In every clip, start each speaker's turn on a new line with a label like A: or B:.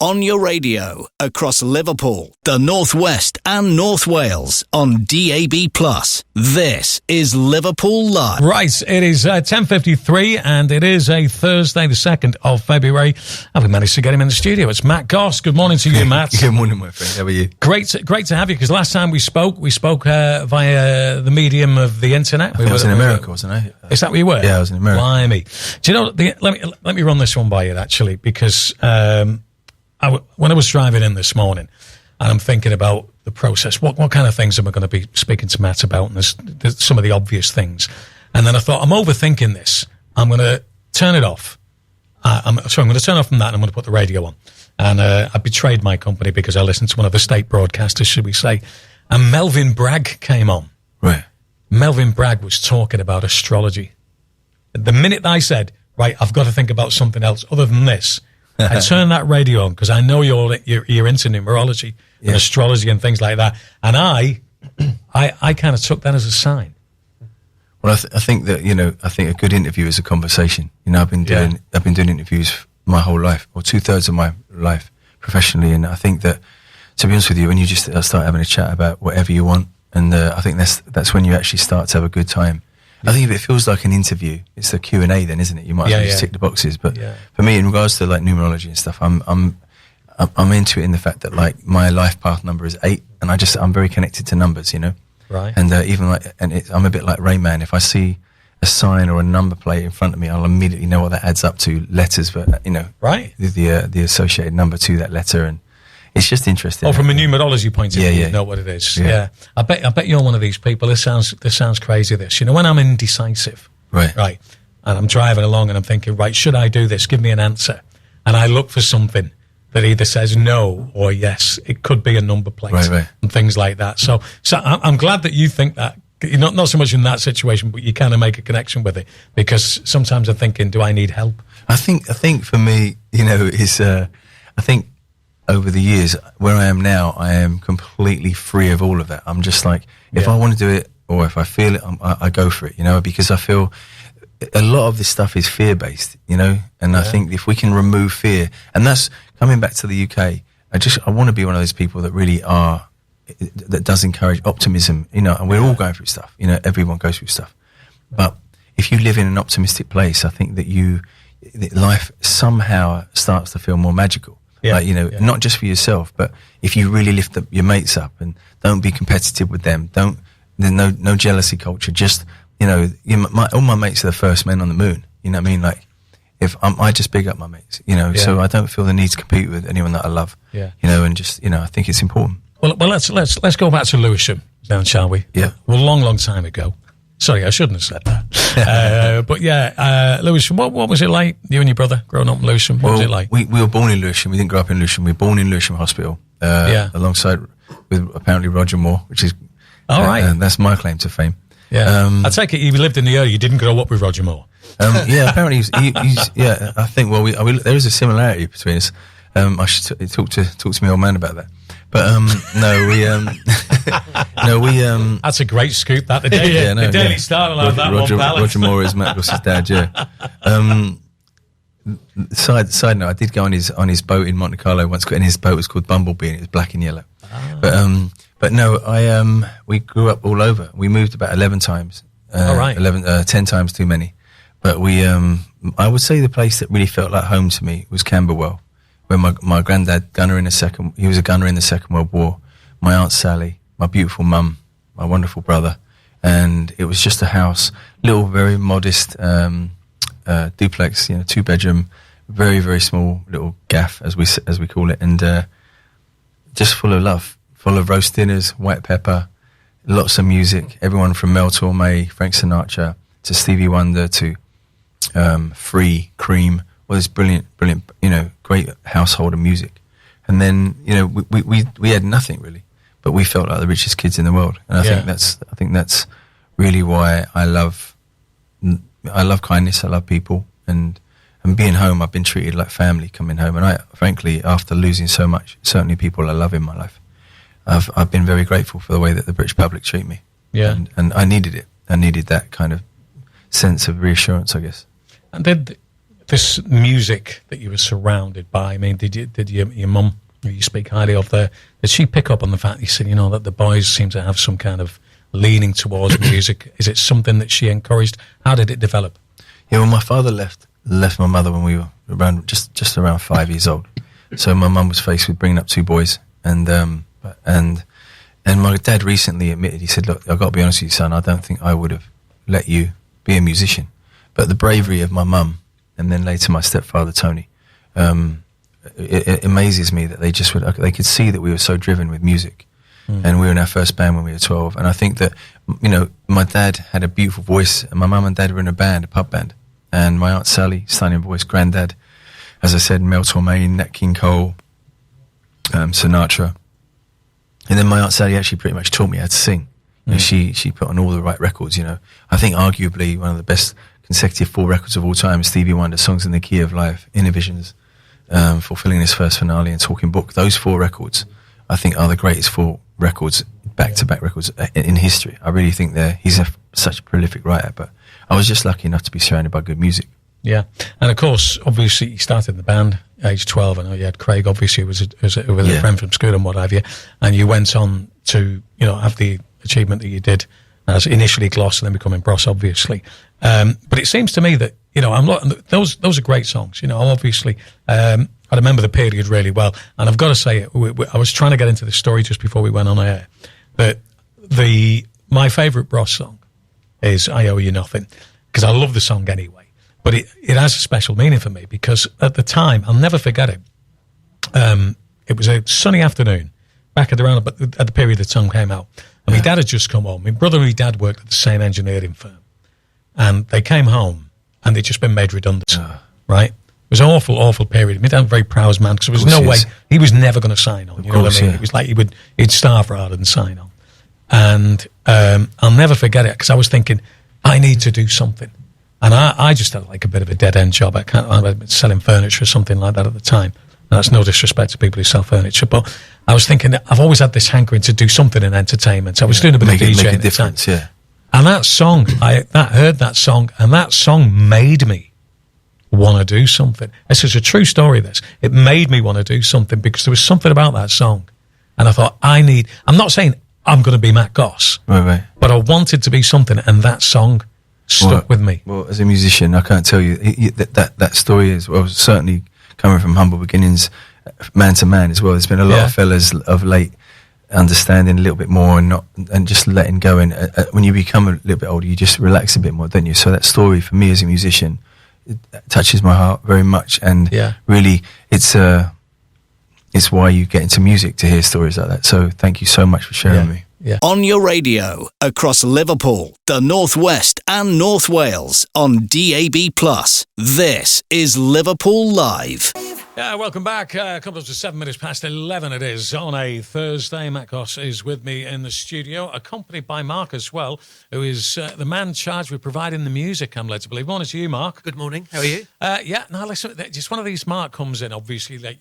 A: on your radio across Liverpool, the North West and North Wales on DAB+. This is Liverpool Live.
B: Right, it is 10:53 and it is a Thursday, the 2nd of February, and we managed to get him in the studio. It's Matt Goss. Good morning to you, Matt.
C: Good morning, my friend. How are you?
B: Great to have you, because last time we spoke via the medium of the internet.
C: I was in America, wasn't I?
B: Is that where you were?
C: Yeah, I was in America.
B: Blimey. Do you know, let me run this one by you, actually, because when I was driving in this morning, and I'm thinking about the process, what kind of things am I going to be speaking to Matt about? And there's some of the obvious things. And then I thought, I'm overthinking this. I'm going to turn it off. I'm going to turn off from that, and I'm going to put the radio on. And I betrayed my company because I listened to one of the state broadcasters, should we say. And Melvin Bragg came on.
C: Right.
B: Melvin Bragg was talking about astrology. The minute I said, right, I've got to think about something else other than this, I turned that radio on because I know you're into numerology and astrology and things like that. And I kind of took that as a sign.
C: Well, I think that, I think a good interview is a conversation. I've been doing interviews my whole life, or 2/3 of my life professionally. And I think that, to be honest with you, when you just start having a chat about whatever you want, and I think that's when you actually start to have a good time. I think if it feels like an interview, it's a Q&A then, isn't it? You might as well just tick the boxes. But for me, in regards to like numerology and stuff, I'm into it in the fact that like my life path number is 8, and I'm very connected to numbers, Right. And I'm a bit like Rayman. If I see a sign or a number plate in front of me, I'll immediately know what that adds up to, letters, but
B: right,
C: the associated number to that letter, and it's just interesting.
B: Oh, from a numerology point of view, you know what it is. Yeah. I bet you're one of these people. This sounds crazy. When I'm indecisive, right, and I'm driving along and I'm thinking, right, should I do this? Give me an answer, and I look for something that either says no or yes. It could be a number plate, right. And things like that. So I'm glad that you think that. You're not so much in that situation, but you kind of make a connection with it, because sometimes I'm thinking, do I need help?
C: I think for me, is I think over the years where I am now, I am completely free of all of that. I'm just like, if I want to do it or if I feel it, I go for it, because I feel a lot of this stuff is fear-based, and I think if we can remove fear, and that's coming back to the UK, I want to be one of those people that really that does encourage optimism, and we're all going through stuff, everyone goes through stuff. But if you live in an optimistic place, I think that life somehow starts to feel more magical. Not just for yourself, but if you really lift up your mates up and don't be competitive with them, there's no jealousy culture. Just, all my mates are the first men on the moon. You know what I mean? Like, I just big up my mates, so I don't feel the need to compete with anyone that I love. Yeah. And just, I think it's important.
B: Well, let's go back to Lewisham then, shall we?
C: Yeah.
B: Well, long time ago. Sorry, I shouldn't have said that. But Lewisham, what was it like, you and your brother growing up in Lewisham? What was it like?
C: We were born in Lewisham. We didn't grow up in Lewisham. We were born in Lewisham Hospital, alongside with apparently Roger Moore, which is
B: all right.
C: That's my claim to fame.
B: Yeah, I take it you lived in the area. You didn't grow up with Roger Moore.
C: Apparently he's I think there is a similarity between us. I should talk to my old man about that. But
B: that's a great scoop. That the Daily Star will have that one.
C: Roger Moore is Matt Goss's dad. Yeah. Side note: I did go on his boat in Monte Carlo once, and his boat was called Bumblebee, and it was black and yellow. But no, we grew up all over. We moved about 11 times. 10 times too many. But I would say the place that really felt like home to me was Camberwell, where my granddad, he was a gunner in the Second World War, my Aunt Sally, my beautiful mum, my wonderful brother, and it was just a house, little, very modest duplex, 2-bedroom, very, very small little gaff, as we call it, and just full of love, full of roast dinners, white pepper, lots of music, everyone from Mel Torme, Frank Sinatra, to Stevie Wonder, to Free, Cream, all this brilliant, great household of music. And then, we had nothing really, but we felt like the richest kids in the world. And I think that's really why I love kindness. I love people, and being home, I've been treated like family coming home. And I, frankly, after losing so much, certainly people I love in my life, I've been very grateful for the way that the British public treat me. Yeah. And I needed it. I needed that kind of sense of reassurance, I guess.
B: And this music that you were surrounded by, I mean, did your mum, who you speak highly of there, did she pick up on the fact you said, that the boys seem to have some kind of leaning towards music? Is it something that she encouraged? How did it develop?
C: Yeah, well, my father left my mother when we were around just around 5 years old. So my mum was faced with bringing up two boys, and my dad recently admitted, he said, "Look, I've got to be honest with you, son, I don't think I would have let you be a musician." But the bravery of my mum, and then later my stepfather Tony, it amazes me that they could see that we were so driven with music. And we were in our first band when we were 12. And I think that, my dad had a beautiful voice, and my mum and dad were in a band, a pub band. And my Aunt Sally, stunning voice, granddad, as I said, Mel Tormain, Nat King Cole, Sinatra. And then my Aunt Sally actually pretty much taught me how to sing. She put on all the right records, I think arguably one of the best consecutive 4 records of all time, Stevie Wonder, Songs in the Key of Life, Innovisions, Fulfilling His First Finale, and Talking Book. Those 4 records, I think, are the greatest 4 records, back-to-back records in history. I really think he's such a prolific writer, but I was just lucky enough to be surrounded by good music.
B: Yeah, and of course, obviously, you started in the band age 12. I know you had Craig, obviously, was a friend from school and what have you, and you went on to, have the achievement that you did as initially Gloss and then becoming Bros, obviously. But it seems to me that, those are great songs. Obviously, I remember the period really well, and I've got to say, I was trying to get into the story just before we went on air, that my favourite Bros song is I Owe You Nothing, because I love the song anyway, but it has a special meaning for me, because at the time, I'll never forget it, it was a sunny afternoon, back at the period the song came out, and my dad had just come home. My brother and my dad worked at the same engineering firm, and they came home, and they'd just been made redundant, right? It was an awful, awful period. My dad was very proud as man, because there was no way he was never going to sign on. You know what I mean? It was like he'd starve rather than sign on. And I'll never forget it, because I was thinking, I need to do something. And I just had like a bit of a dead end job. I been selling furniture or something like that at the time. And that's no disrespect to people who sell furniture, but I was thinking that I've always had this hankering to do something in entertainment. So I was doing a bit of DJing.
C: Make a difference, yeah.
B: And that song, I heard that song, and that song made me want to do something. This is a true story, this. It made me want to do something, because there was something about that song. And I thought, I'm not saying I'm going to be Matt Goss,
C: right.
B: But I wanted to be something, and that song stuck with me.
C: Well, as a musician, I can't tell you, that story is, certainly coming from humble beginnings, man to man as well. There's been a lot of fellas of late understanding a little bit more and just letting go. And when you become a little bit older, you just relax a bit more, don't you? So that story for me as a musician, it touches my heart very much, and really it's why you get into music, to hear stories like that. So thank you so much for sharing me.
A: Yeah. On your radio across Liverpool, the North West and North Wales on DAB+. This is Liverpool Live.
B: Yeah, welcome back. A couple of 7 minutes past 11 it is on a Thursday. Matt Goss is with me in the studio, accompanied by Mark as well, who is the man charged with providing the music, I'm led to believe. Morning to you, Mark.
D: Good morning. How are you?
B: Listen, just one of these, Mark comes in, obviously, we had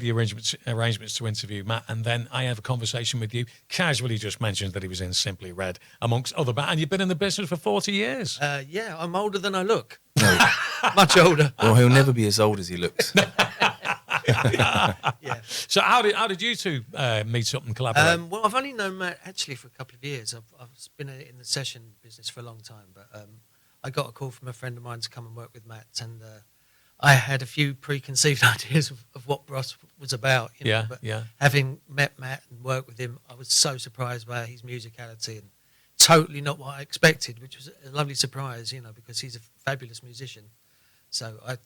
B: the arrangements to interview Matt, and then I have a conversation with you, casually just mentioned that he was in Simply Red, amongst other bands, and you've been in the business for 40 years.
D: Yeah, I'm older than I look. No. Much older.
C: Well, he'll never be as old as he looks.
D: Yeah.
B: So how did you two meet up and collaborate?
D: Well, I've only known Matt actually for a couple of years. I've been in the session business for a long time, but I got a call from a friend of mine to come and work with Matt, and I had a few preconceived ideas of what Bros was about. But having met Matt and worked with him, I was so surprised by his musicality, and totally not what I expected, which was a lovely surprise, because he's a fabulous musician. So it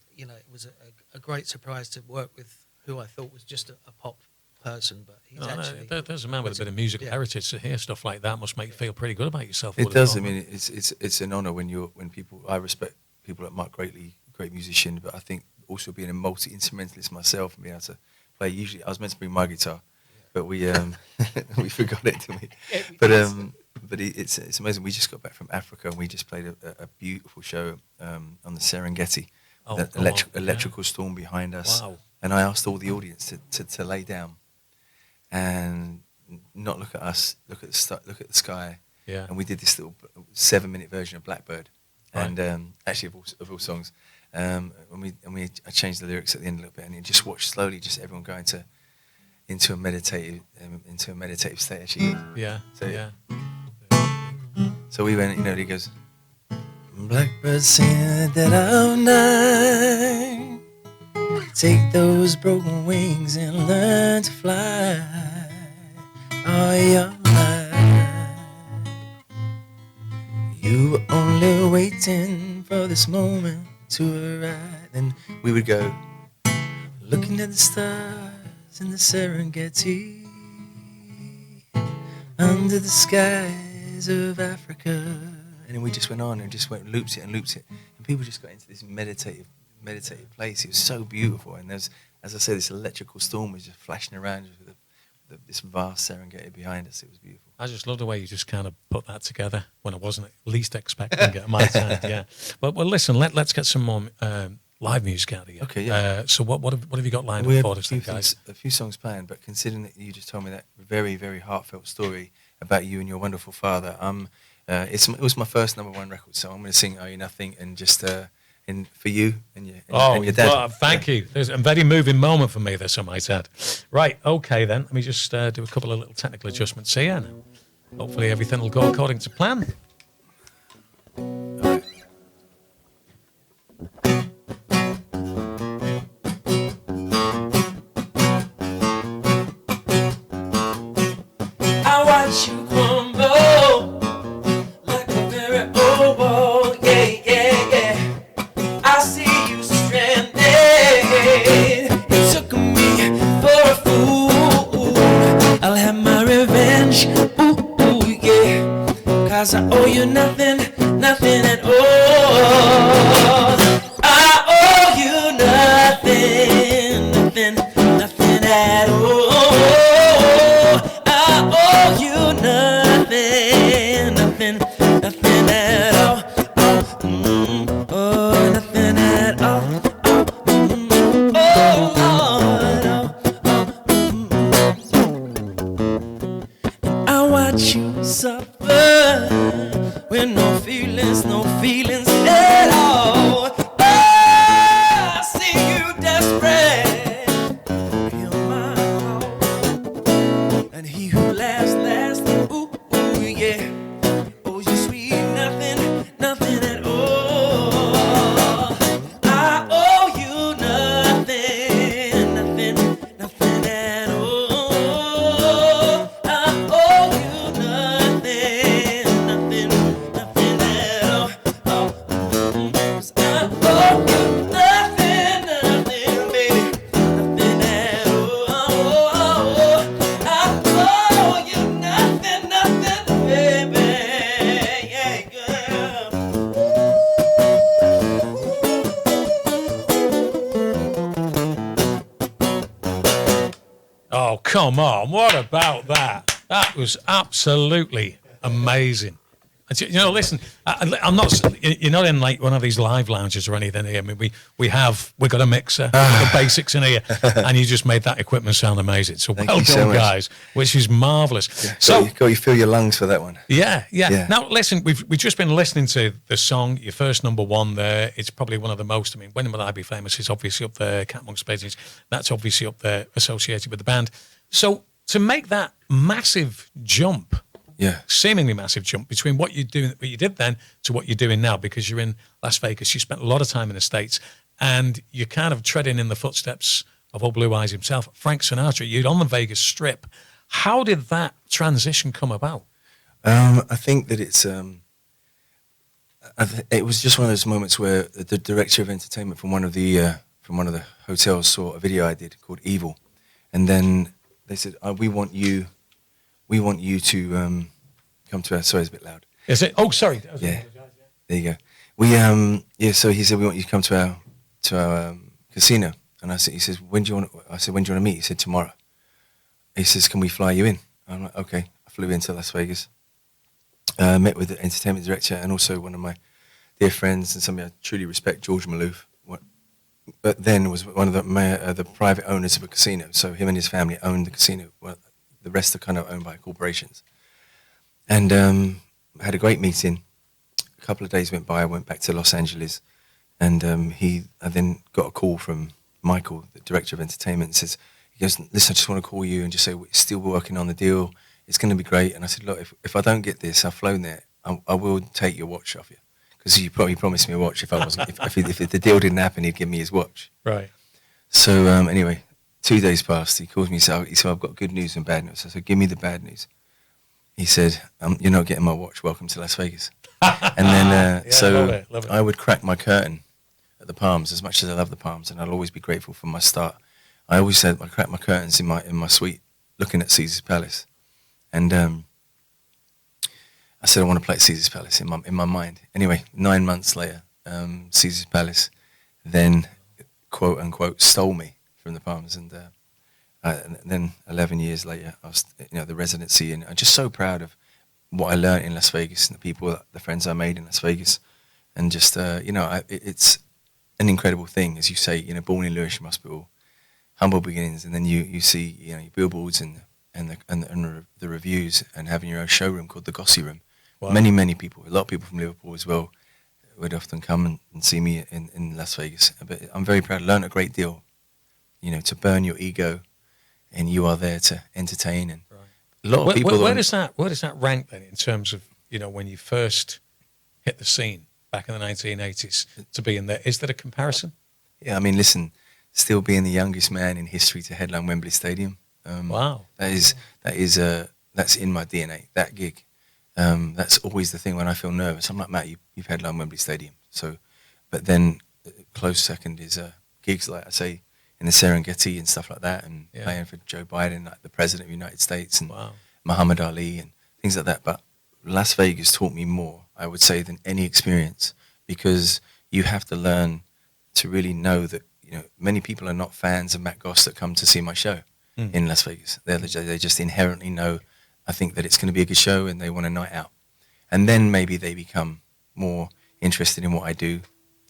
D: was a great surprise to work with who I thought was just a pop person, but he's actually...
B: There's a man with a bit of musical heritage, to hear stuff like that must make you feel pretty good about yourself.
C: It does. I mean, it's an honour when people... I respect people like Mark greatly, great musician, but I think also being a multi-instrumentalist myself and being able to play... Usually, I was meant to bring my guitar, but we we forgot it, didn't we? But it's amazing. We just got back from Africa, and we just played a beautiful show on the Serengeti. Electrical storm behind us. Wow. And I asked all the audience to lay down and not look at us, look at the sky. Yeah. And we did this little 7-minute version of Blackbird, right. And actually of all songs. I changed the lyrics at the end a little bit, and you just watch slowly, just everyone go into a meditative state. Actually,
B: Yeah.
C: So,
B: yeah.
C: So we went, he goes, blackbird sing in the dead of night, take those broken wings and learn to fly all your life. You were only waiting for this moment to arrive. And we would go, looking at the stars in the Serengeti, under the skies of Africa. And then we just went on and just went looped it. And people just got into this meditative place. It was so beautiful. And there's, as I say, this electrical storm was just flashing around with this vast Serengeti behind us. It was beautiful.
B: I just love the way you just kind of put that together when I wasn't least expecting it at my time. Yeah. Well, listen, let's get some more live music out of you.
C: Okay, yeah.
B: So what have you got lined
C: We
B: up
C: had
B: for us then, guys?
C: a few songs planned, but considering that you just told me that very, very heartfelt story about you and your wonderful father, it was my first #1 record, so I'm going to sing "Are You Nothing" and just for you and your dad.
B: Well, thank you. There's a very moving moment for me, this, I might add. Right, okay then. Let me just do a couple of little technical adjustments here, and hopefully everything will go according to plan.
C: I watch you crumble like a very old wall, yeah. I see you stranded. It took me for a fool. I'll have my revenge, ooh, yeah. 'Cause I owe you nothing at all. I owe you nothing at all. I owe you nothing at all. Oh, nothing at all. I watch you suffer with no feelings at all. Oh, I see you desperate. Hear my call. And he who laughs, ooh, yeah. Oh, you sweet nothing at all. I owe you nothing at all. I owe you nothing at all. 'Cause I owe you nothing, baby, nothing at all. I owe you nothing, baby, yeah, girl.
B: Oh, come on. What about that? That was absolutely amazing. You know, listen, I'm not. You're not in like one of these live lounges or anything here. I mean, we've got a mixer, the basics in here, and you just made that equipment sound amazing. So well done, guys, which is marvelous.
C: Yeah,
B: so
C: you feel your lungs for that one.
B: Yeah. Now listen, we've just been listening to the song, your first #1 there. It's probably one of the most. I mean, When Will I Be Famous is obviously up there. Cat Amongst Pigeons, that's obviously up there, associated with the band. So to make that massive jump.
C: Yeah,
B: Seemingly massive jump between what you did then to what you're doing now, because you're in Las Vegas. You spent a lot of time in the States, and you're kind of treading in the footsteps of old Blue Eyes himself, Frank Sinatra. You're on the Vegas Strip. How did that transition come about?
C: I think that it was just one of those moments where the director of entertainment from one of the hotels saw a video I did called Evil, and then they said, "We want you to come to our." Sorry, it's a bit loud.
B: Is it? Oh, sorry.
C: Yeah. There you go. So he said, "We want you to come to our casino." And he says, "When do you want to meet?" He said, "Tomorrow." He says, "Can we fly you in?" I'm like, "Okay." I flew into Las Vegas, met with the entertainment director and also one of my dear friends and somebody I truly respect, George Maloof. But then was one of the private owners of a casino. So him and his family owned the casino. Well, the rest are kind of owned by corporations. And had a great meeting. A couple of days went by. I went back to Los Angeles And I then got a call from Michael, the director of entertainment, and he goes, listen, I just want to call you and just say we're still working on the deal. It's going to be great. And I said, look, if I don't get this, I've flown there. I will take your watch off you, because you probably promised me a watch if I wasn't. if the deal didn't happen, he'd give me his watch.
B: Right.
C: So anyway, 2 days passed. He calls me. He said, I've got good news and bad news. I said, give me the bad news. He said, you're not getting my watch. Welcome to Las Vegas. And then love it. I would crack my curtain at the Palms, as much as I love the Palms, and I'll always be grateful for my start. I always said I crack my curtains in my suite, looking at Caesar's Palace, and I said I want to play at Caesar's Palace in my mind. Anyway, 9 months later, Caesar's Palace then quote unquote stole me from the Palms, and then 11 years later, I was the residency, and I'm just so proud of what I learned in Las Vegas and the friends I made in Las Vegas, and just it's an incredible thing, as you say. Born in Lewisham Hospital, humble beginnings, and then you see your billboards and the reviews, and having your own showroom called the Gossy Room. Wow. Many people, a lot of people from Liverpool as well, would often come and see me in Las Vegas. But I'm very proud. I learned a great deal, to burn your ego, and you are there to entertain. And a lot of people.
B: Where does that rank then, in terms of when you first hit the scene back in the 1980s to be in there? Is there a comparison?
C: Yeah, I mean, listen, still being the youngest man in history to headline Wembley Stadium.
B: Wow.
C: That's in my DNA. That gig. That's always the thing when I feel nervous. I'm like, Matt, you've headlined Wembley Stadium. So, but then close second is gigs like I say in the Serengeti and stuff like that, and playing for Joe Biden, like the President of the United States, and Muhammad Ali and things like that. But Las Vegas taught me more, I would say, than any experience, because you have to learn to really know that many people are not fans of Matt Goss that come to see my show in Las Vegas. They just inherently know, I think, that it's going to be a good show, and they want a night out. And then maybe they become more interested in what I do,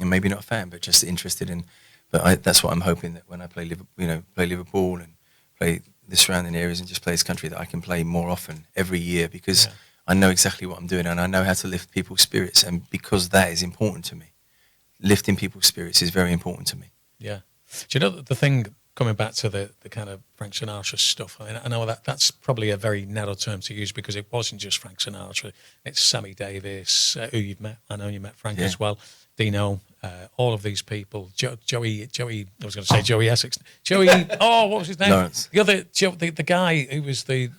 C: and maybe not a fan, but just interested in. But that's what I'm hoping, that when I play Liverpool and play the surrounding areas and just play this country, that I can play more often every year, because I know exactly what I'm doing, and I know how to lift people's spirits, and because that is important to me. Lifting people's spirits is very important to me.
B: Yeah. Do you know the thing, coming back to the kind of Frank Sinatra stuff, I know that's probably a very narrow term to use, because it wasn't just Frank Sinatra. It's Sammy Davis, who you've met. I know you met Frank as well. Dino, all of these people. Joey, I was going to say Joey Essex. Joey, what was his name?
C: Lawrence.
B: The other, the guy who was the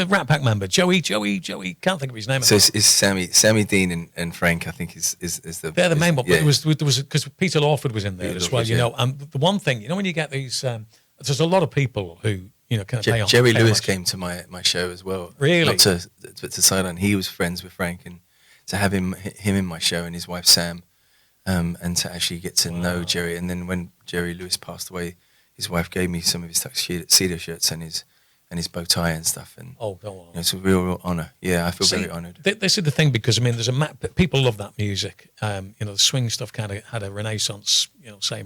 B: Rat Pack member. Joey, can't think of his name.
C: So it's Sammy Dean and Frank, I think, is the...
B: They're the main one, but there was because Peter Lawford was in there as well, And the one thing, when you get these, there's a lot of people who, kind of pay on.
C: Jerry Lewis came to my show as well.
B: Really?
C: Not to sideline. He was friends with Frank, and to have him in my show, and his wife Sam, and to actually get to know Jerry. And then when Jerry Lewis passed away, his wife gave me some of his tuxedo shirts and his bow tie and stuff. And it's a real honour. Yeah, I feel very honoured.
B: This is the thing, because people love that music. The swing stuff kind of had a renaissance, say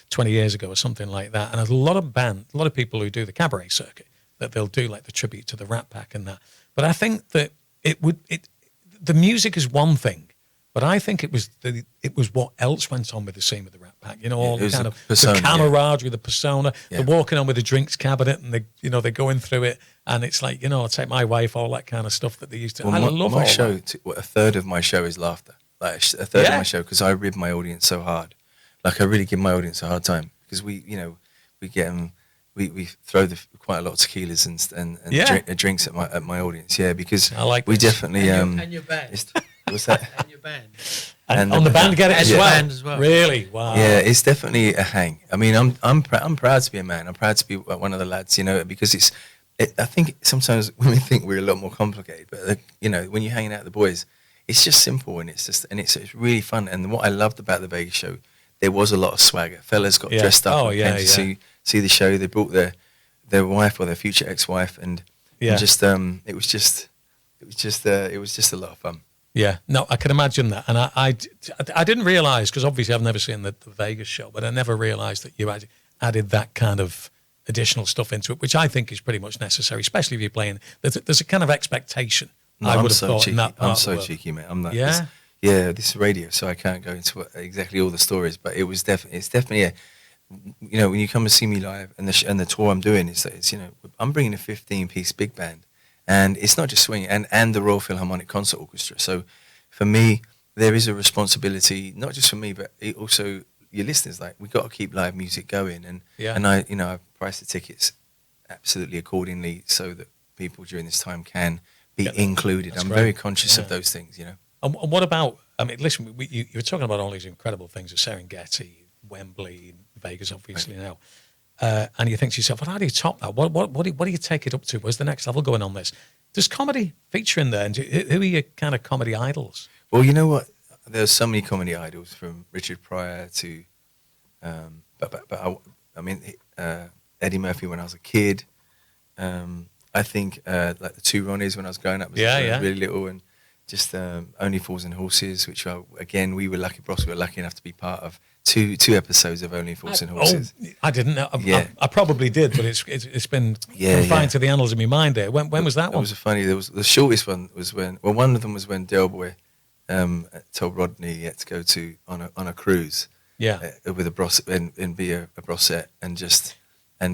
B: 20 years ago or something like that. And a lot of people who do the cabaret circuit, that they'll do like the tribute to the Rat Pack and that. But I think that the music is one thing. But I think it was what else went on with the scene with the Rat Pack. All the kind of persona, the camaraderie, the persona, the walking on with the drinks cabinet, and they're going through it, and it's like I take my wife, all that kind of stuff that they used to.
C: Well,
B: I love
C: my
B: all
C: show.
B: that.
C: A third of my show is laughter. Like a third of my show, because I rib my audience so hard. Like I really give my audience a hard time, because we get them. We throw quite a lot of tequilas and drinks at my audience. Yeah, because
B: I like
C: we
B: this.
C: definitely
D: and your band.
C: What's that?
D: And your band.
B: And on the band get it as well. Really? Wow.
C: Yeah, it's definitely a hang. I mean, I'm proud to be a man. I'm proud to be one of the lads, because I think sometimes women think we're a lot more complicated, but when you're hanging out with the boys, it's just simple, and it's really fun. And what I loved about the Vegas show, there was a lot of swagger. Fellas got dressed up and came to see the show. They brought their wife or their future ex-wife, and just it was just a lot of fun.
B: Yeah, no, I can imagine that. And I didn't realise, because obviously I've never seen the Vegas show, but I never realised that you added that kind of additional stuff into it, which I think is pretty much necessary, especially if you're playing. There's a kind of expectation, I would have thought, in that part.
C: I'm so cheeky, mate. I'm not.
B: Yeah?
C: Yeah, this is radio, so I can't go into exactly all the stories, but it's definitely a, you know, when you come and see me live, and the tour I'm doing is that it's, you know, I'm bringing a 15-piece big band, and it's not just swing, and the Royal Philharmonic Concert Orchestra. So for me, there is a responsibility, not just for me, but also your listeners. Like, we've got to keep live music going, and I, you know, I've priced the tickets absolutely accordingly so that people during this time can be included. I'm very conscious of those things, you know.
B: And what about, I mean, listen, you were talking about all these incredible things at Serengeti, Wembley, Vegas, obviously now. And you think to yourself, well, how do you top that? What do you take it up to? Where's the next level going on this? Does comedy feature in there? And who are your kind of comedy idols?
C: Well, you know what? There's so many comedy idols, from Richard Pryor to, I mean, Eddie Murphy when I was a kid. I think like the two Ronnies when I was growing up, was really little, and just Only Fools and Horses, which again we were lucky enough to be part of two episodes of Only Fools and Horses.
B: Oh, I didn't know. I probably did, but it's been confined to the annals of my mind. There, when was that one?
C: It was funny. There was the shortest one was when, well, one of them was when Del Boy told Rodney he had to go on a cruise, with a bros and be a brosette, and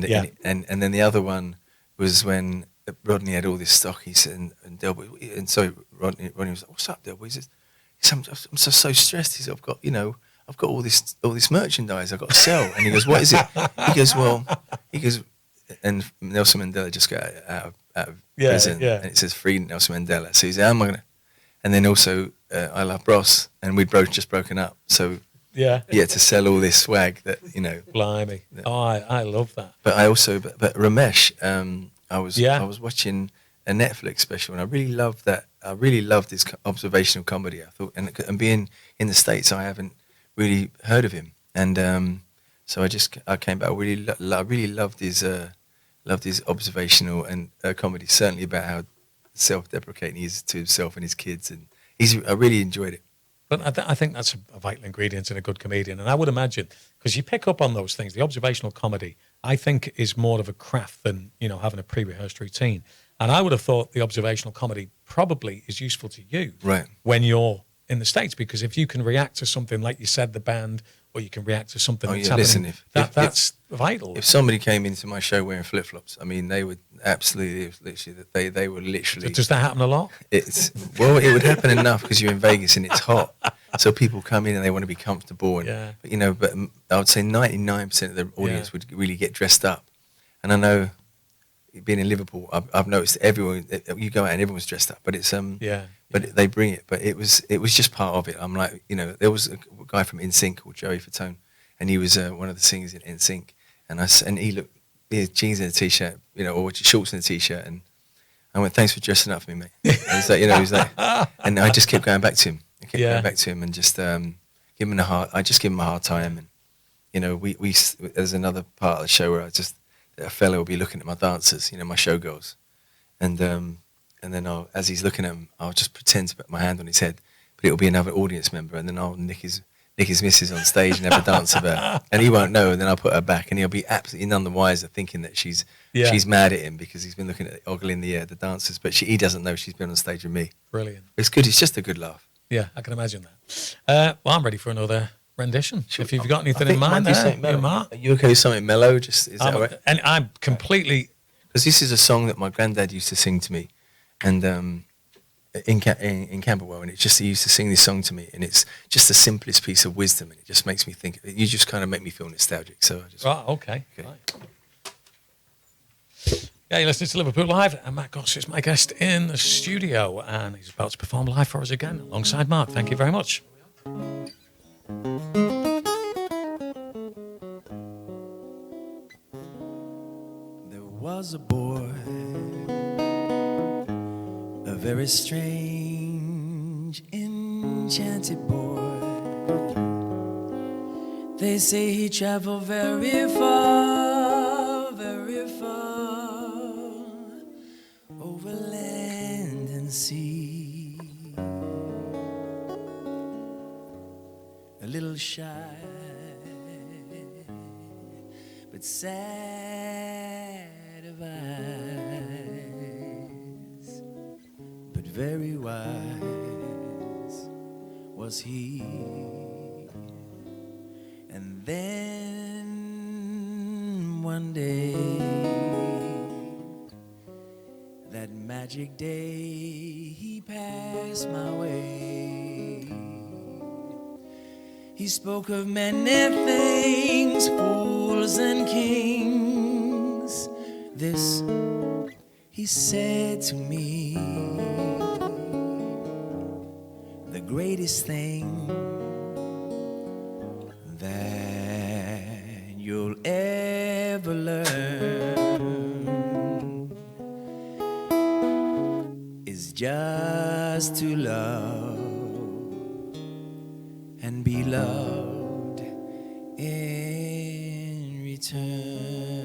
C: then the other one was when Rodney had all this stock. He said, and Del Boy, and so Rodney was like, "What's up, Del Boy?" He says, I'm so stressed. He said, I've got all this merchandise I've got to sell. And he goes, what is it? He goes, and Nelson Mandela just got out of prison, and it says free Nelson Mandela. So he said, how am I gonna? And then also I Love Bros, and we'd just broken up. So to sell all this swag that, you know. Blimey.
B: I love that.
C: But I also, but Ramesh, I was watching a Netflix special, and I really loved that. I really loved his observational comedy. I thought, and being in the States, I haven't really heard of him, and so I came back. I really loved his observational and comedy. Certainly about how self-deprecating he is to himself and his kids, and I really enjoyed it.
B: But I think that's a vital ingredient in a good comedian, and I would imagine, because you pick up on those things, the observational comedy, I think, is more of a craft than, you know, having a pre-rehearsed routine. And I would have thought the observational comedy probably is useful to you when you're in the States, because if you can react to something like you said, the band, or you can react to something that's happening, that's vital.
C: If somebody came into my show wearing flip-flops, I mean, they would absolutely, literally, they were literally...
B: Does that happen a lot?
C: It would happen enough because you're in Vegas and it's hot. So people come in and they want to be comfortable. And, but, you know, but I would say 99% of the audience would really get dressed up. And I know, being in Liverpool, I've noticed everyone, you go out and everyone's dressed up, but it's but they bring it. But it was just part of it. I'm like, you know, there was a guy from NSYNC called Joey Fatone, and he was one of the singers in NSYNC, and he looked, he had jeans and a t-shirt, you know, or shorts and a t-shirt, and I went, thanks for dressing up for me, mate. And he's like, you know, and I just kept going back to him. I kept going back to him and just give him I just give him a hard time, and you know, we there's another part of the show where a fella will be looking at my dancers, you know, my showgirls, and then as he's looking at them, I'll just pretend to put my hand on his head, but it'll be another audience member, and then I'll nick his missus on stage and have a dance with her, and he won't know, and then I'll put her back, and he'll be absolutely none the wiser, thinking that she's mad at him because he's been looking at ogling the dancers, but he doesn't know she's been on stage with me.
B: Brilliant.
C: It's good. It's just a good laugh.
B: Yeah, I can imagine that. Well, I'm ready for another rendition. Sure. If you've got anything in mind there, Mark.
C: Are you okay with something mellow? Is that right?
B: And I'm completely...
C: Because this is a song that my granddad used to sing to me, and in Camberwell, and he used to sing this song to me, and it's just the simplest piece of wisdom, and it just makes me think. You just kind of make me feel nostalgic. So I just...
B: Okay. Right. Yeah, you're listening to Liverpool Live, and Matt Goss is my guest in the studio, and he's about to perform live for us again alongside Mark. Thank you very much.
E: There was a boy, a very strange, enchanted boy. They say he traveled very far, over land and sea. A little shy, but sad of eyes, but very wise was he. And then one day, that magic day, he passed my way. He spoke of many things, fools and kings. This he said to me, the greatest thing that you'll ever learn is just to love and be loved in return.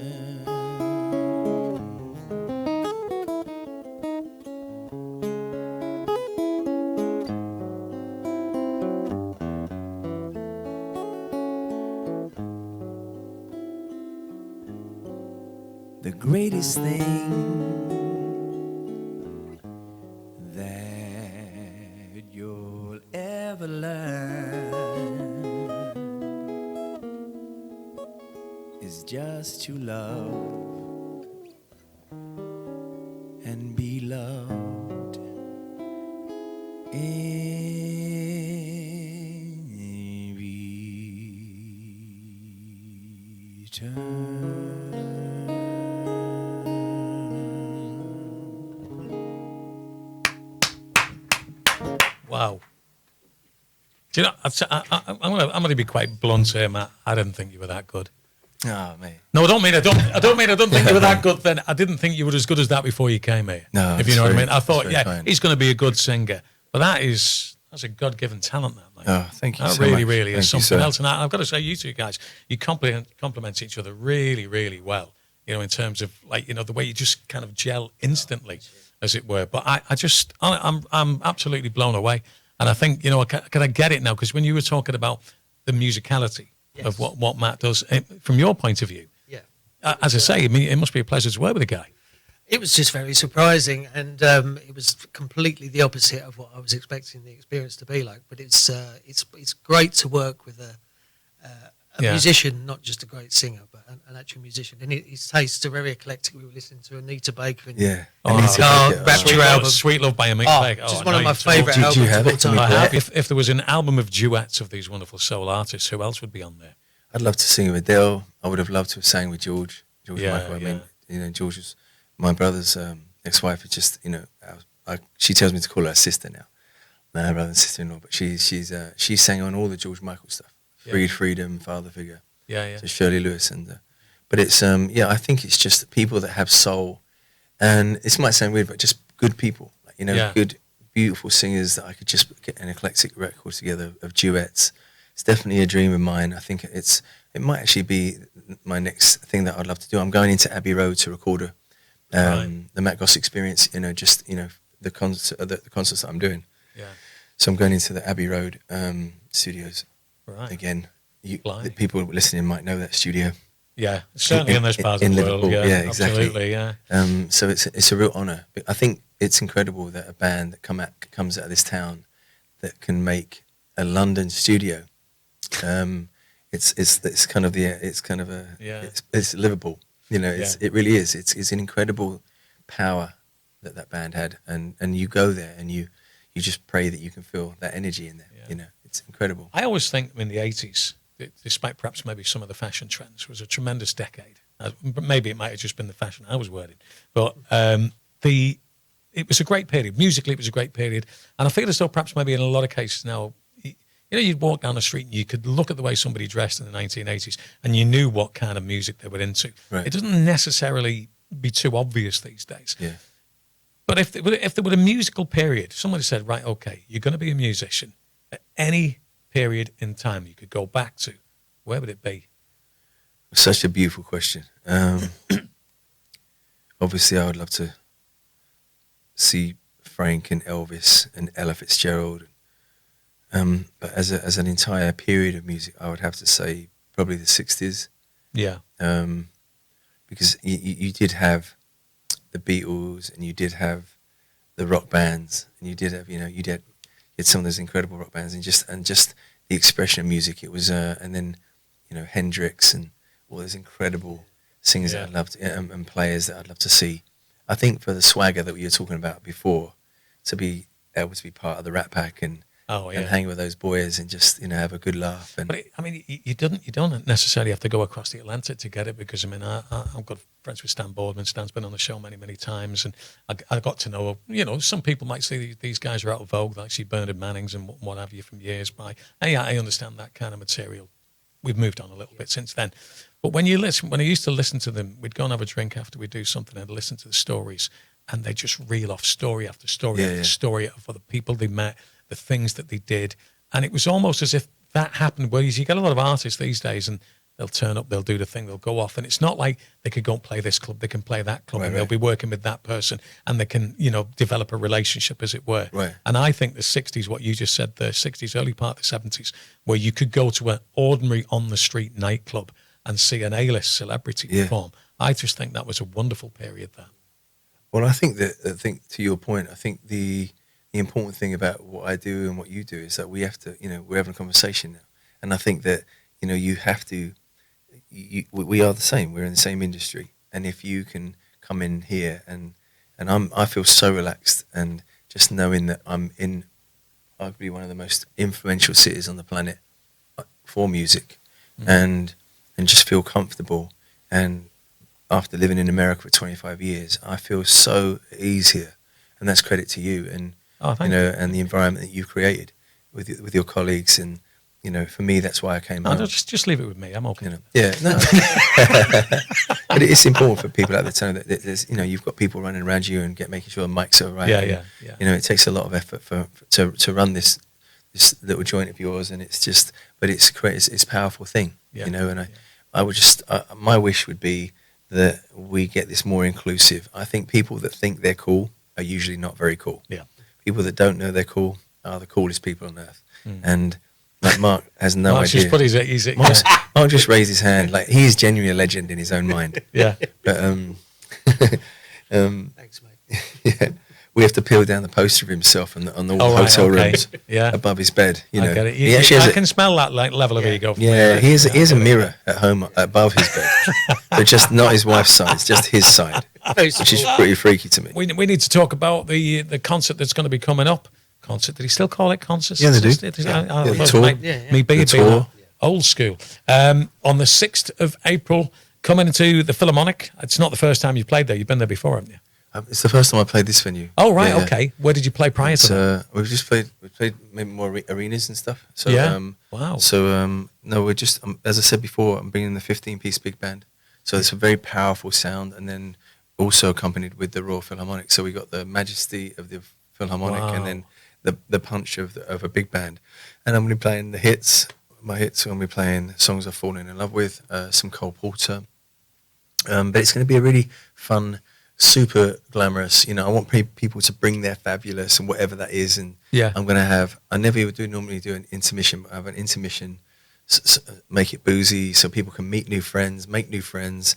E: The greatest thing that you'll ever learn is just to love and be loved in return.
B: Wow. Do you know, I'm going to be quite blunt here, Matt. I didn't think you were that good.
C: Oh, mate.
B: No, I don't mean I don't think you were that good then. I didn't think you were as good as that before you came here.
C: No,
B: if you know what I mean. I thought,
C: very
B: yeah,
C: kind.
B: he's going to be a good singer. But that's a God-given talent, that, mate.
C: Oh, thank you
B: That
C: so
B: really,
C: much.
B: really is
C: Thank you,
B: something
C: sir.
B: else. And I've got to say, you two guys, you complement each other really, really well, you know, in terms of, like, you know, the way you just kind of gel instantly, as it were. But I'm absolutely blown away. And I think, you know, can I get it now? Because when you were talking about the musicality of what Matt does, from your point of view, as I say, I mean, it must be a pleasure to work with a guy.
D: It was just very surprising, and it was completely the opposite of what I was expecting the experience to be like. But it's great to work with a musician, not just a great singer, but an actual musician. And his tastes are very eclectic. We were listening to Anita Baker and
C: Anita Baker.
D: Rapture album.
B: Sweet Love by Anita Baker.
D: Just
B: I
D: one of
B: know
D: my
B: you told
D: favourite
B: me.
C: Did you
D: albums
C: have
D: of all
C: it?
D: time.
B: I
C: Yeah.
B: have. If there was an album of duets of these wonderful soul artists, who else would be on there?
C: I'd love to sing with Adele. I would have loved to have sang with George
B: Yeah,
C: Michael. I mean,
B: yeah.
C: you know, George was my brother's ex-wife. It's just, you know, she tells me to call her sister now, rather than sister-in-law. But she sang on all the George Michael stuff. Freedom, Father Figure.
B: Yeah.
C: So Shirley Lewis but it's I think it's just people that have soul, and this might sound weird, but just good people, like, you know, good, beautiful singers that I could just get an eclectic record together of duets. It's definitely a dream of mine. I think it might actually be my next thing that I'd love to do. I'm going into Abbey Road to record the Matt Goss Experience. You know, just, you know, the concerts that I'm doing. Yeah. So I'm going into the Abbey Road studios.
B: Right.
C: Again, the people listening might know that studio.
B: Yeah, certainly in those parts of the world.
C: Liverpool.
B: Yeah,
C: exactly.
B: Absolutely, yeah.
C: So it's a real honour. But I think it's incredible that a band that comes out of this town that can make a London studio. It's kind of it's Liverpool. You know, it really is. It's an incredible power that band had, and you go there and you just pray that you can feel that energy in there. You know, it's incredible.
B: I always think in the 80s, despite perhaps maybe some of the fashion trends, was a tremendous decade. Maybe it might have just been the fashion I was wearing, but it was a great period. Musically, it was a great period, and I feel as though perhaps maybe in a lot of cases now, you know, you'd walk down the street and you could look at the way somebody dressed in the 1980s, and you knew what kind of music they were into.
C: Right.
B: It doesn't necessarily be too obvious these days.
C: Yeah.
B: But if there were a musical period, somebody said, right, okay, you're going to be a musician at any period in time you could go back to, where would it be?
C: Such a beautiful question. Obviously, I would love to see Frank and Elvis and Ella Fitzgerald. But as an entire period of music, I would have to say probably the 60s.
B: Yeah.
C: Because you did have the Beatles, and you did have the rock bands, and you did have, you had some of those incredible rock bands, and just the expression of music. It was, and then, Hendrix and all those incredible singers that I'd love to, and players that I'd love to see. I think for the swagger that we were talking about before, to be able to be part of the Rat Pack and hang with those boys and just have a good laugh. And
B: but you don't necessarily have to go across the Atlantic to get it, because I'm good friends with Stan Boardman. Stan's been on the show many times, and I got to know some people might say these guys are out of vogue, like see Bernard Mannings and what have you from years by. And I understand that kind of material. We've moved on a little bit since then. But when I used to listen to them, we'd go and have a drink after we'd do something and listen to the stories, and they just reel off story after story after story of other people they met, the things that they did. And it was almost as if that happened. Whereas you get a lot of artists these days, and they'll turn up, they'll do the thing, they'll go off. And it's not like they could go and play this club, they can play that club, and they'll be working with that person, and they can, develop a relationship, as it were.
C: Right.
B: And I think the 60s, what you just said, the 60s, early part of the 70s, where you could go to an ordinary on-the-street nightclub and see an A-list celebrity perform. I just think that was a wonderful period there.
C: Well, I think to your point, I think the important thing about what I do and what you do is that we have to, we're having a conversation now. And I think that, you have to, we are the same. We're in the same industry. And if you can come in here and I feel so relaxed, and just knowing that I'm in arguably one of the most influential cities on the planet for music, and just feel comfortable. And after living in America for 25 years, I feel so at ease here, and that's credit to you and and the environment that you've created with your colleagues. And for me, that's why I came home.
B: Just leave it with me. I'm okay.
C: But it's important for people at the time that there's you've got people running around you and making sure the mics are right. It takes a lot of effort to run this little joint of yours, and it's just, but it's a powerful thing. And I would just my wish would be that we get this more inclusive. I think people that think they're cool are usually not very cool.
B: Yeah.
C: People that don't know they're cool are the coolest people on earth. And like Mark has no
B: Mark's
C: idea. Mark just raised his hand. Like, he is genuinely a legend in his own mind.
B: Yeah.
C: But
D: Thanks, mate.
C: Yeah. We have to peel down the poster of himself on the hotel rooms above his bed.
B: I get it. I can smell that level of ego.
C: Yeah, he has a mirror at home above his bed, but just not his wife's side. It's just his side, which is pretty freaky to me.
B: We need to talk about the concert that's going to be coming up. Concert? Did he still call it concerts?
C: Yeah, they do.
B: The
C: tour.
B: Old school. On the 6th of April, coming to the Philharmonic. It's not the first time you've played there. You've been there before, haven't you?
C: It's the first time I played this venue.
B: Oh, right, okay. Where did you play prior to that?
C: We played maybe more arenas and stuff. So,
B: wow.
C: So, no, we're just, as I said before, I'm bringing the 15-piece big band. So it's a very powerful sound, and then also accompanied with the Royal Philharmonic. So we got the majesty of the Philharmonic, and then the punch of a big band. And I'm going to be playing the hits. My hits are going to be playing songs I've fallen in love with, some Cole Porter. But it's going to be a really fun, super glamorous, I want people to bring their fabulous and whatever that is. And I'm going to have, I never normally do an intermission, but I have an intermission, make it boozy so people can meet new friends, make new friends.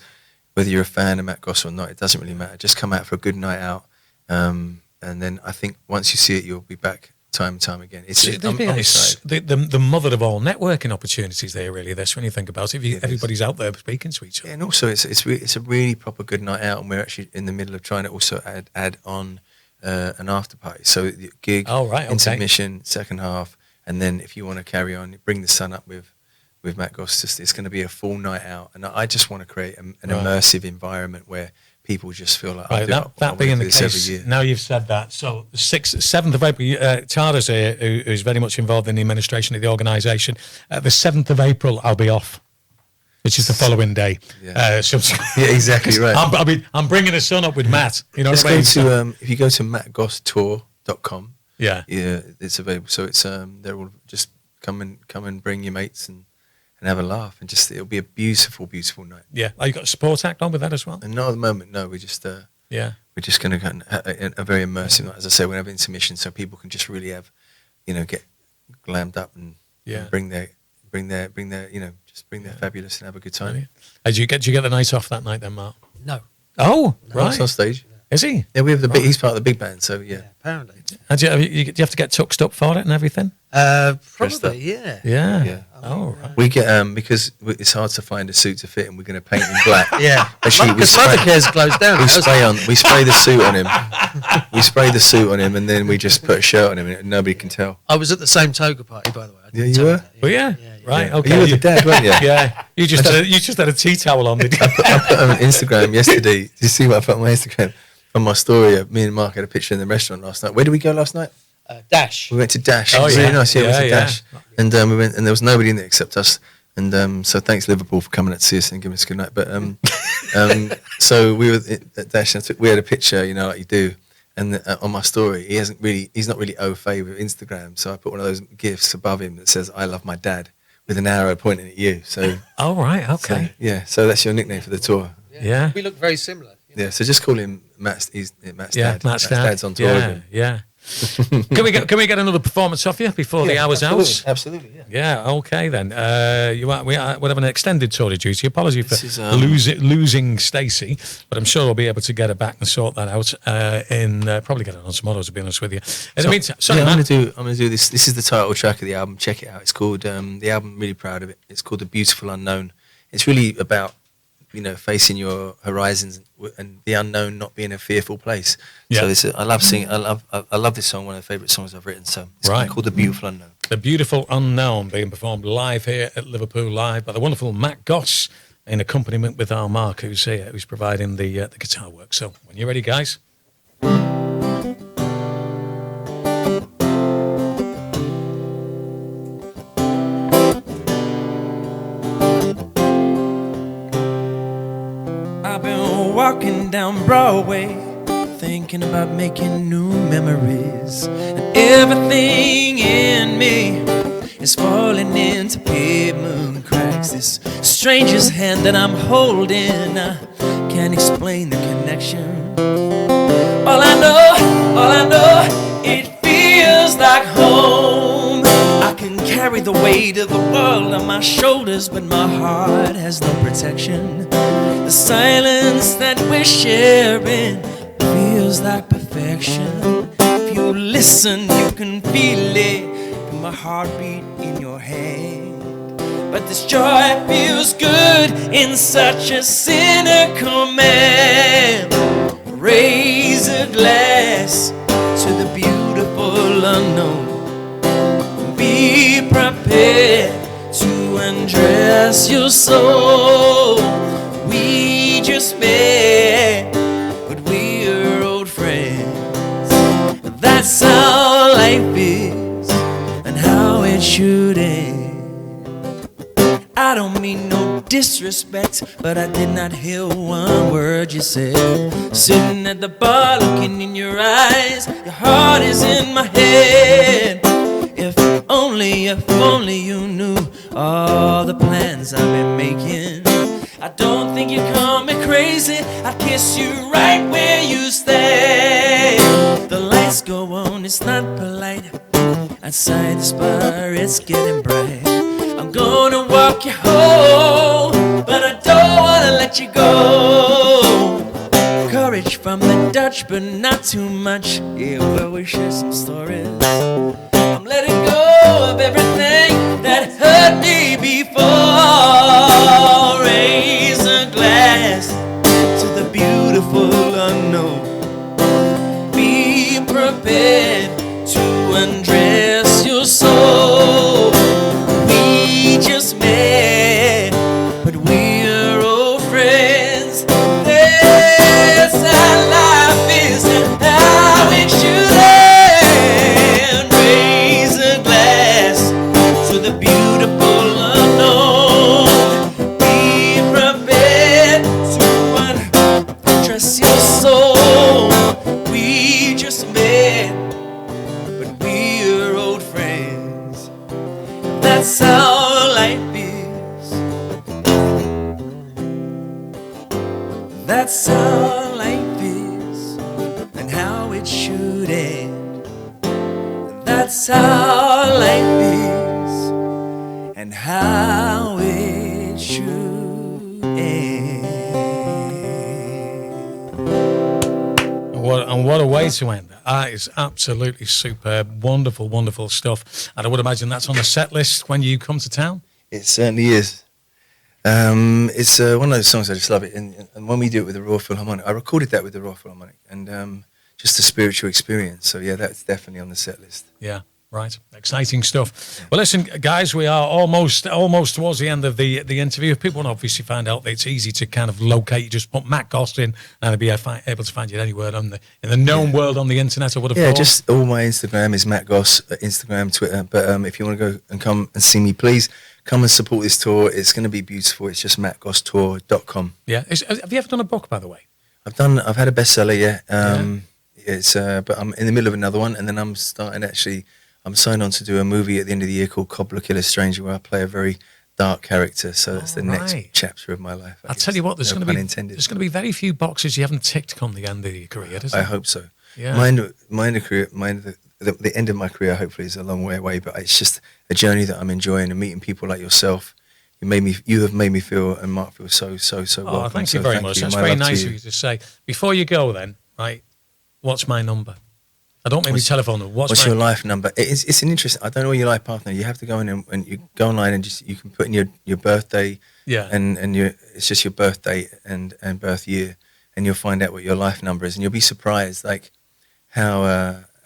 C: Whether you're a fan of Matt Goss or not, it doesn't really matter. Just come out for a good night out. And then I think once you see it, you'll be back time and time again. It's
B: the mother of all networking opportunities there, really, this, when you think about it. Everybody's out there speaking to each other.
C: Yeah, and also it's a really proper good night out, and we're actually in the middle of trying to also add on an after party. So the gig, intermission, second half, and then if you want to carry on, bring the sun up with Matt Goss. It's going to be a full night out, and I just want to create an immersive environment where people just feel like
B: that being the case. Now you've said that, so 7th of April, Tara's here, who's very much involved in the administration of the organisation. The 7th of April, I'll be off, which is the following day.
C: Yeah, exactly right.
B: I'm bringing a son up with Matt. You know
C: what
B: I mean?
C: If you go to mattgosstour.com,
B: yeah,
C: it's available. So it's they're all just come and bring your mates and have a laugh, and just it'll be a beautiful, beautiful night. Yeah,
B: you got a support act on with that as well?
C: And not at the moment. No, we're just we're just going to go a very immersive night. As I say, we're having intermission, so people can just really have, get glammed up and bring their fabulous and have a good time.
B: Did you get the night off that night then, Mark?
D: No.
B: Oh,
C: right. On stage.
B: Is he?
C: Yeah, we have he's part of the big band, so yeah.
D: Apparently.
B: And do you have to get tuxed up for it and everything?
D: Probably, yeah.
B: Yeah. Oh, right.
C: We get because it's hard to find a suit to fit him. We're going to paint him black.
D: Yeah.
C: Actually,
D: Because Mothercare's closed down.
C: we spray the suit on him. We spray the suit on him, and then we just put a shirt on him, and nobody can tell.
D: I was at the same toga party, by the way.
C: Yeah, you were?
B: Oh, yeah. Right.
C: Yeah.
B: Okay.
C: You were the dad, weren't you?
B: Yeah. You just had a tea towel on, did you?
C: I put on Instagram yesterday. Did you see what I put on my Instagram? On my story, me and Mark had a picture in the restaurant last night. Where did we go last night?
D: Dash.
C: We went to Dash.
B: Oh,
C: It was
B: yeah.
C: really nice. Yeah, we went to
B: Yeah,
C: Dash. And we went, and there was nobody in there except us. And so thanks Liverpool for coming out to see us and giving us a good night. But so we were at Dash, and we had a picture, you know, like you do. And on my story, he's not really au fait with Instagram. So I put one of those GIFs above him that says "I love my dad" with an arrow pointing at you. So
B: Oh, right. Okay.
C: so, yeah, so that's your nickname for the tour.
B: Yeah.
D: We look very similar. You know?
C: Yeah, so just call him Matt's. He's Matt's
B: Yeah.
C: dad.
B: Matt's dad.
C: dad's on tour with
B: Yeah.
C: him.
B: Yeah. Can we get another performance off you before the hour's out?
C: Absolutely, yeah.
B: Yeah, okay then. We have an extended tour of duty. Apology for
C: This is,
B: losing Stacey, but I'm sure we'll be able to get her back and sort that out. Probably get it on tomorrow, to be honest with you. In the meantime, sorry,
C: I'm
B: Matt.
C: gonna do this. This is the title track of the album. Check it out. It's called the album. I'm really proud of it. It's called The Beautiful Unknown. It's really about, you know, facing your horizons and the unknown not being a fearful place.
B: Yeah.
C: So this I love singing. I love this song. One of the favourite songs I've written. So it's
B: Right.
C: called The Beautiful Unknown.
B: The Beautiful Unknown being performed live here at Liverpool Live by the wonderful Matt Goss in accompaniment with our Mark, who's here, who's providing the guitar work. So when you're ready, guys.
E: I've been walking down Broadway, thinking about making new memories, and everything in me is falling into pavement cracks. This stranger's hand that I'm holding, I can't explain the connection. All I know, it feels like home. I can carry the weight of the world on my shoulders, but my heart has no protection. The silence that we're sharing feels like perfection. If you listen, you can feel it, my heartbeat in your hand. But this joy feels good in such a cynical man. Raise a glass to the beautiful unknown. Be prepared to undress your soul. We just met, but we're old friends. That's how life is and how it should end. I don't mean no disrespect, but I did not hear one word you said. Sitting at the bar, looking in your eyes, your heart is in my head. If only you knew all the plans I've been making. I don't think you'd call me crazy, I'd kiss you right where you stand. The lights go on, it's not polite. Outside this bar, it's getting bright. I'm gonna walk you home, but I don't wanna let you go. Courage from the Dutch, but not too much. Yeah, well, we share some stories. I'm letting go of everything that hurt me before. Raise a glass to the beautiful unknown. Be prepared to undress your soul. We just met, but we're old friends. That's how life is and how it should end. Raise a glass to the beautiful unknown. Be prepared to undress your soul. We just met, but we're old friends. That's how life is. That's how life is and how it should end. That's how life is and how it should end.
B: What a way to end that. That is absolutely superb. Wonderful, wonderful stuff. And I would imagine that's on the set list when you come to town.
C: It certainly is. It's one of those songs I just love it. And when we do it with the Royal Philharmonic, I recorded that with the Royal Philharmonic, and just a spiritual experience. So yeah, that's definitely on the set list.
B: Yeah. Right, exciting stuff. Well, listen, guys, we are almost towards the end of the interview. If people want to obviously find out, it's easy to kind of locate. You just put Matt Goss in, and they'll be able to find you anywhere in the known world on the internet. I would have thought.
C: Just all my Instagram is Matt Goss, Instagram, Twitter. But if you want to go and come and see me, please come and support this tour. It's going to be beautiful. It's just mattgosstour.com.
B: Yeah. Have you ever done a book, by the way?
C: I've had a bestseller. Yeah. But I'm in the middle of another one, and then I'm signed on to do a movie at the end of the year called Cobbler Killer Stranger, where I play a very dark character. So that's the next chapter of my life.
B: I'll tell you what, there's going to be very few boxes you haven't ticked come the end of your career, isn't
C: I hope so.
B: Yeah.
C: The end of my career hopefully is a long way away, but it's just a journey that I'm enjoying, and meeting people like yourself. You have made me feel, and Mark feels so welcome.
B: Thank you very much. That's very nice of you to say. Before you go then, right, what's my number? I don't mean my telephone number.
C: What's your life number? It's an interesting. I don't know your life partner. You have to go in and you go online and you can put in your birthday.
B: Yeah.
C: And it's just your birth date and birth year, and you'll find out what your life number is, and you'll be surprised like how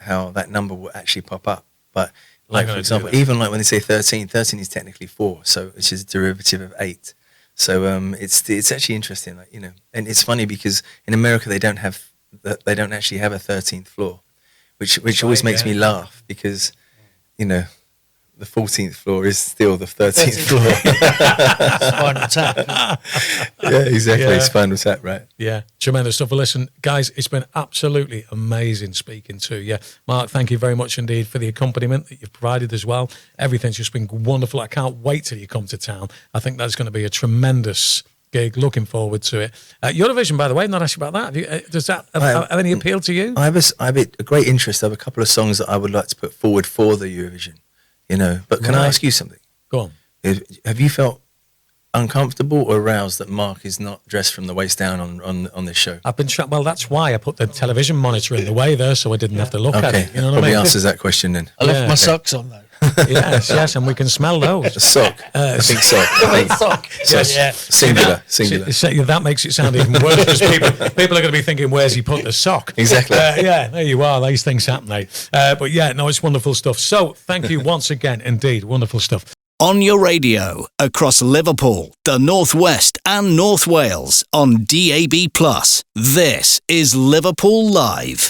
C: that number will actually pop up. But like for example, even like when they say 13 is technically 4, so it's just a derivative of 8. So it's actually interesting, like, and it's funny because in America they don't actually have a 13th floor. Which always makes me laugh because, the 14th floor is still the 13th floor.
D: Spinal tap.
C: Yeah, exactly. Yeah. Spinal tap, right?
B: Yeah, tremendous stuff. Well, listen, guys, it's been absolutely amazing speaking to you. Mark, thank you very much indeed for the accompaniment that you've provided as well. Everything's just been wonderful. I can't wait till you come to town. I think that's going to be a tremendous gig. Looking forward to it. Eurovision, by the way, not asked about that. Does that have any appeal to you?
C: I have a great interest. I have a couple of songs that I would like to put forward for the Eurovision. But can I ask you something?
B: Go on.
C: Have you felt uncomfortable or aroused that Mark is not dressed from the waist down on this show?
B: I've been well, that's why I put the television monitor in the way there, so I didn't have to look at it. You know what I mean?
C: Answers that question then.
D: I left my socks on though.
B: yes, and we can smell those.
C: A sock. I think sock.
D: Sock.
C: Yes. Yeah. Singular.
B: That makes it sound even worse because people are going to be thinking, where's he put the sock?
C: Exactly.
B: There you are. These things happen, mate. But yeah, no, it's wonderful stuff. So thank you once again. Indeed, wonderful stuff.
A: On your radio, across Liverpool, the North West and North Wales on DAB+. This is Liverpool Live.